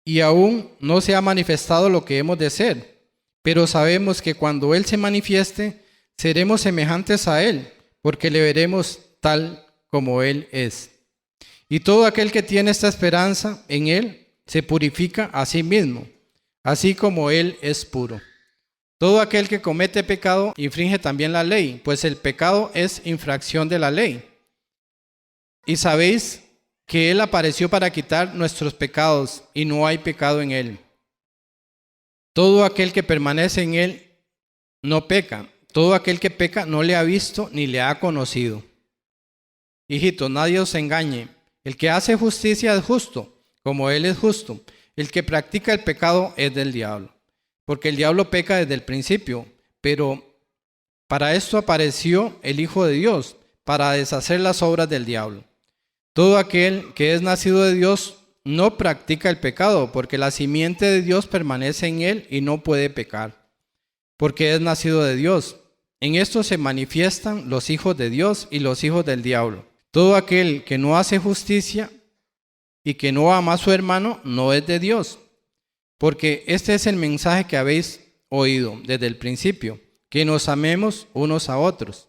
y aún no se ha manifestado lo que hemos de ser, pero sabemos que cuando Él se manifieste, seremos semejantes a Él, porque le veremos tal como Él es. Y todo aquel que tiene esta esperanza en Él, se purifica a sí mismo, así como Él es puro. Todo aquel que comete pecado infringe también la ley, pues el pecado es infracción de la ley. Y sabéis que Él apareció para quitar nuestros pecados, y no hay pecado en Él. Todo aquel que permanece en Él no peca. Todo aquel que peca no le ha visto ni le ha conocido. Hijitos, nadie os engañe. El que hace justicia es justo, como Él es justo. El que practica el pecado es del diablo, porque el diablo peca desde el principio. Pero para esto apareció el Hijo de Dios, para deshacer las obras del diablo. Todo aquel que es nacido de Dios no practica el pecado, porque la simiente de Dios permanece en él y no puede pecar, porque es nacido de Dios. En esto se manifiestan los hijos de Dios y los hijos del diablo. Todo aquel que no hace justicia y que no ama a su hermano no es de Dios, porque este es el mensaje que habéis oído desde el principio, que nos amemos unos a otros.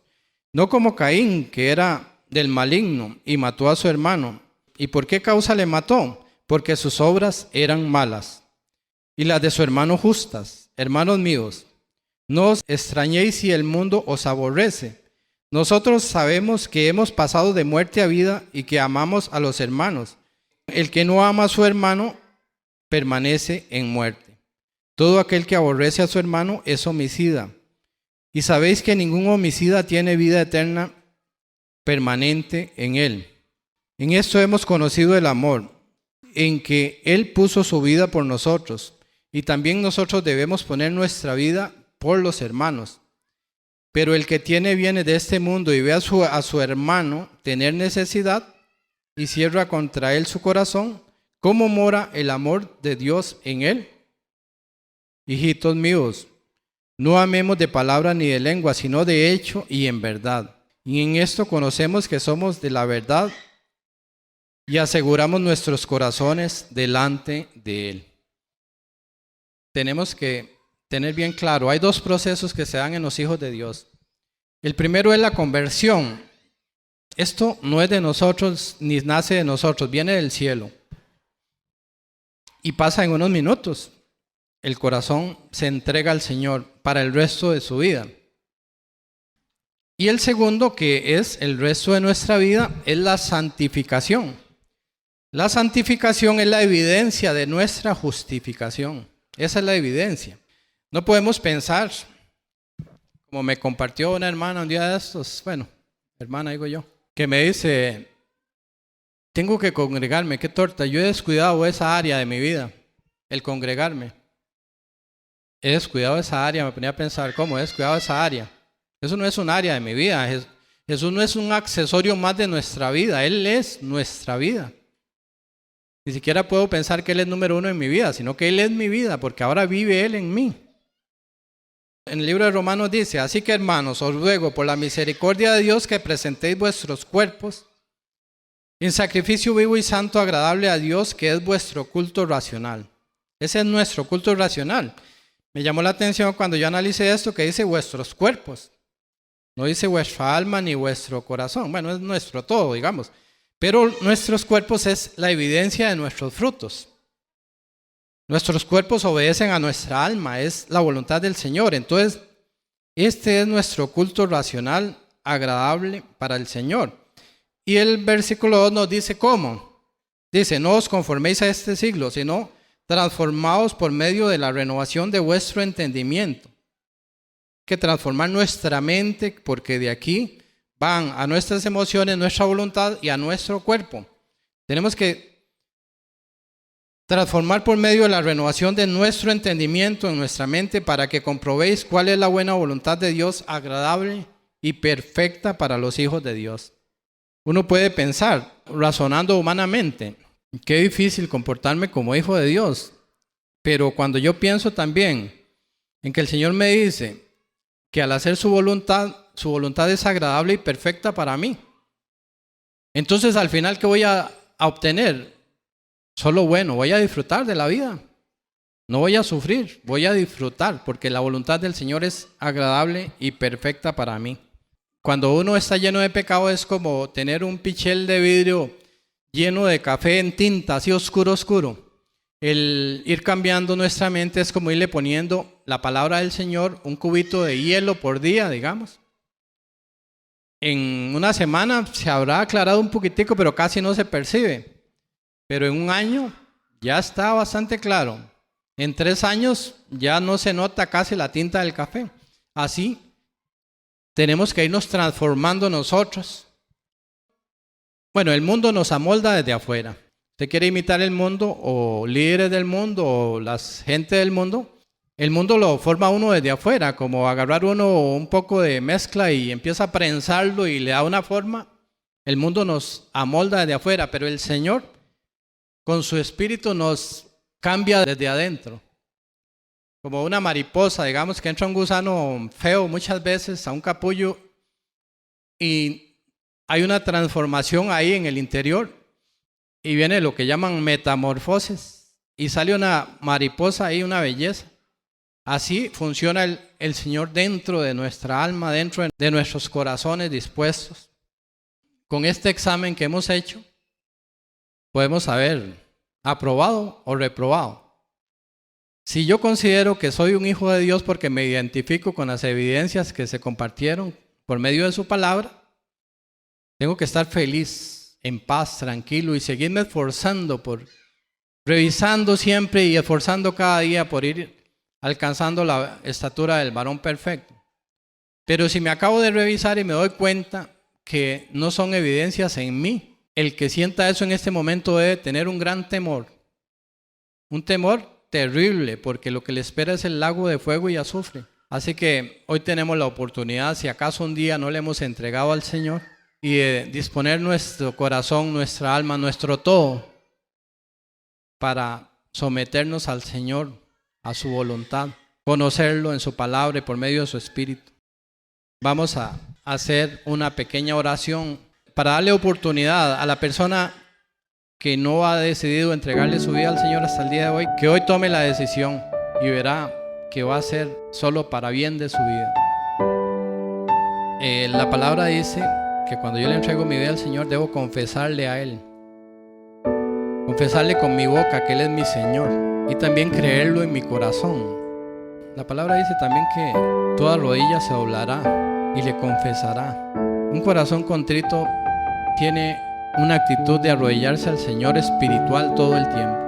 No como Caín, que era del maligno y mató a su hermano. ¿Y por qué causa le mató? Porque sus obras eran malas y las de su hermano justas. Hermanos míos, no os extrañéis si el mundo os aborrece. Nosotros sabemos que hemos pasado de muerte a vida y que amamos a los hermanos. El que no ama a su hermano permanece en muerte. Todo aquel que aborrece a su hermano es homicida. Y sabéis que ningún homicida tiene vida eterna permanente en él. En esto hemos conocido el amor, en que Él puso su vida por nosotros, y también nosotros debemos poner nuestra vida por los hermanos. Pero el que tiene bienes de este mundo y ve a su hermano tener necesidad y cierra contra él su corazón, ¿cómo mora el amor de Dios en él? Hijitos míos, no amemos de palabra ni de lengua, sino de hecho y en verdad. Y en esto conocemos que somos de la verdad y aseguramos nuestros corazones delante de Él. Tenemos que tener bien claro, hay 2 procesos que se dan en los hijos de Dios. El primero es la conversión. Esto no es de nosotros ni nace de nosotros, viene del cielo. Y pasa en unos minutos. El corazón se entrega al Señor para el resto de su vida. Y el segundo, que es el resto de nuestra vida, es la santificación. La santificación es la evidencia de nuestra justificación. Esa es la evidencia. No podemos pensar, como me compartió una hermana un día de estos, hermana digo yo, que me dice, tengo que congregarme, qué torta, yo he descuidado esa área de mi vida, el congregarme. He descuidado esa área, me ponía a pensar, ¿cómo he descuidado esa área? Eso no es un área de mi vida. Jesús no es un accesorio más de nuestra vida. Él es nuestra vida. Ni siquiera puedo pensar que Él es número 1 en mi vida, sino que Él es mi vida, porque ahora vive Él en mí. En el libro de Romanos dice: así que, hermanos, os ruego por la misericordia de Dios que presentéis vuestros cuerpos en sacrificio vivo y santo, agradable a Dios, que es vuestro culto racional. Ese es nuestro culto racional. Me llamó la atención cuando yo analicé esto, que dice vuestros cuerpos. No dice vuestra alma ni vuestro corazón. Bueno, es nuestro todo, digamos. Pero nuestros cuerpos es la evidencia de nuestros frutos. Nuestros cuerpos obedecen a nuestra alma, es la voluntad del Señor. Entonces, este es nuestro culto racional agradable para el Señor. Y el versículo 2 nos dice cómo. Dice: no os conforméis a este siglo, sino transformaos por medio de la renovación de vuestro entendimiento. Que transformar nuestra mente, porque de aquí van a nuestras emociones, nuestra voluntad y a nuestro cuerpo. Tenemos que transformar por medio de la renovación de nuestro entendimiento en nuestra mente, para que comprobéis cuál es la buena voluntad de Dios, agradable y perfecta para los hijos de Dios. Uno puede pensar, razonando humanamente, qué difícil comportarme como hijo de Dios. Pero cuando yo pienso también en que el Señor me dice que al hacer su voluntad es agradable y perfecta para mí, entonces al final, ¿qué voy a obtener? Solo bueno, voy a disfrutar de la vida. No voy a sufrir, voy a disfrutar, porque la voluntad del Señor es agradable y perfecta para mí. Cuando uno está lleno de pecado, es como tener un pichel de vidrio lleno de café en tinta, así oscuro, oscuro. El ir cambiando nuestra mente es como irle poniendo la palabra del Señor, un cubito de hielo por día, digamos. En una semana se habrá aclarado un poquitico, pero casi no se percibe. Pero en un año ya está bastante claro. En 3 años ya no se nota casi la tinta del café. Así tenemos que irnos transformando nosotros. Bueno, el mundo nos amolda desde afuera. ¿Usted quiere imitar el mundo, o líderes del mundo, o la gente del mundo? El mundo lo forma uno desde afuera, como agarrar uno un poco de mezcla y empieza a prensarlo y le da una forma. El mundo nos amolda desde afuera, pero el Señor con su espíritu nos cambia desde adentro. Como una mariposa, digamos que entra un gusano feo muchas veces a un capullo y hay una transformación ahí en el interior y viene lo que llaman metamorfosis y sale una mariposa ahí, una belleza. Así funciona el Señor dentro de nuestra alma, dentro de nuestros corazones dispuestos. Con este examen que hemos hecho, podemos haber aprobado o reprobado. Si yo considero que soy un hijo de Dios porque me identifico con las evidencias que se compartieron por medio de su palabra, tengo que estar feliz, en paz, tranquilo y seguirme esforzando revisando siempre y esforzando cada día por ir alcanzando la estatura del varón perfecto. Pero si me acabo de revisar y me doy cuenta que no son evidencias en mí, el que sienta eso en este momento debe tener un gran temor. Un temor terrible, porque lo que le espera es el lago de fuego y azufre. Así que hoy tenemos la oportunidad, si acaso un día no le hemos entregado al Señor, y de disponer nuestro corazón, nuestra alma, nuestro todo, para someternos al Señor, a su voluntad, conocerlo en su palabra y por medio de su Espíritu. Vamos a hacer una pequeña oración para darle oportunidad a la persona que no ha decidido entregarle su vida al Señor hasta el día de hoy, que hoy tome la decisión y verá que va a ser solo para bien de su vida. La palabra dice que cuando yo le entrego mi vida al Señor, debo confesarle a Él. Confesarle con mi boca que Él es mi Señor y también creerlo en mi corazón. La palabra dice también que toda rodilla se doblará y le confesará. Un corazón contrito tiene una actitud de arrodillarse al Señor espiritual todo el tiempo.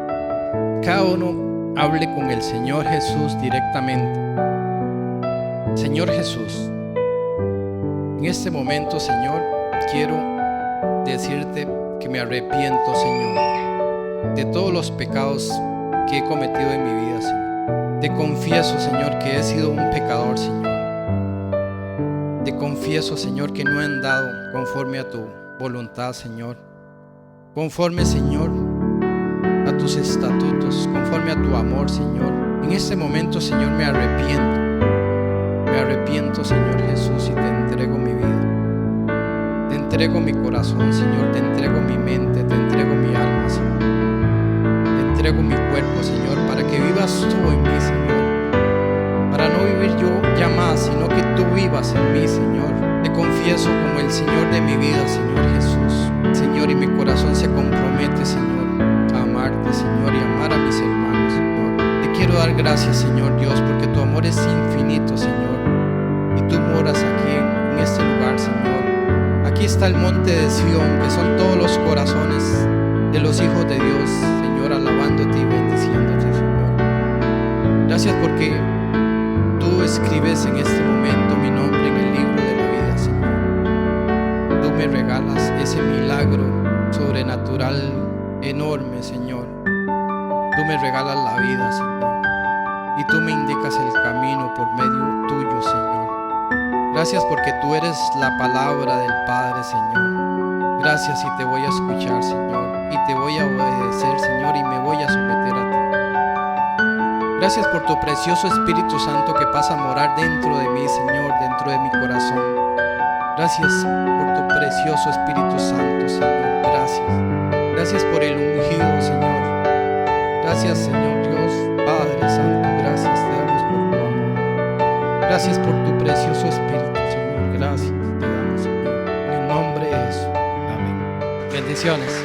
Cada uno hable con el Señor Jesús directamente. Señor Jesús, en este momento, Señor, quiero decirte que me arrepiento, Señor, de todos los pecados que he cometido en mi vida, Señor. Te confieso, Señor, que he sido un pecador, Señor. Te confieso, Señor, que no he andado conforme a tu voluntad, Señor. Conforme, Señor, a tus estatutos, conforme a tu amor, Señor. En este momento, Señor, me arrepiento. Me arrepiento, Señor Jesús, y te entrego mi vida. Te entrego mi corazón, Señor. Te entrego mi mente, te entrego mi alma, Señor. Te entrego mi cuerpo, Señor, para que vivas tú en mí, Señor. Para no vivir yo ya más, sino que tú vivas en mí, Señor. Te confieso como el Señor de mi vida, Señor Jesús. Señor, y mi corazón se compromete, Señor, a amarte, Señor, y amar a mis hermanos, Señor. Te quiero dar gracias, Señor Dios, porque tu amor es infinito, Señor. Y tú moras aquí en este lugar, Señor. Aquí está el monte de Sión, que son todos los corazones de los hijos de Dios, Señor, alabándote y bendiciéndote, Señor. Gracias porque tú escribes en este momento mi nombre en el libro de la vida, Señor. Tú me regalas ese milagro sobrenatural enorme, Señor. Tú me regalas la vida, Señor. Y tú me indicas el camino por medio tuyo, Señor. Gracias porque tú eres la palabra del Padre, Señor. Gracias, y te voy a escuchar, Señor. Y te voy a obedecer, Señor, y me voy a someter a ti. Gracias por tu precioso Espíritu Santo que pasa a morar dentro de mí, Señor, dentro de mi corazón. Gracias por tu precioso Espíritu Santo, Señor. Gracias. Gracias por el ungido, Señor. Gracias, Señor Dios, Padre Santo. Gracias te damos por tu amor. Gracias por tu precioso Espíritu, Señor. Gracias te damos, Señor. En el nombre de Jesús. Amén. Bendiciones.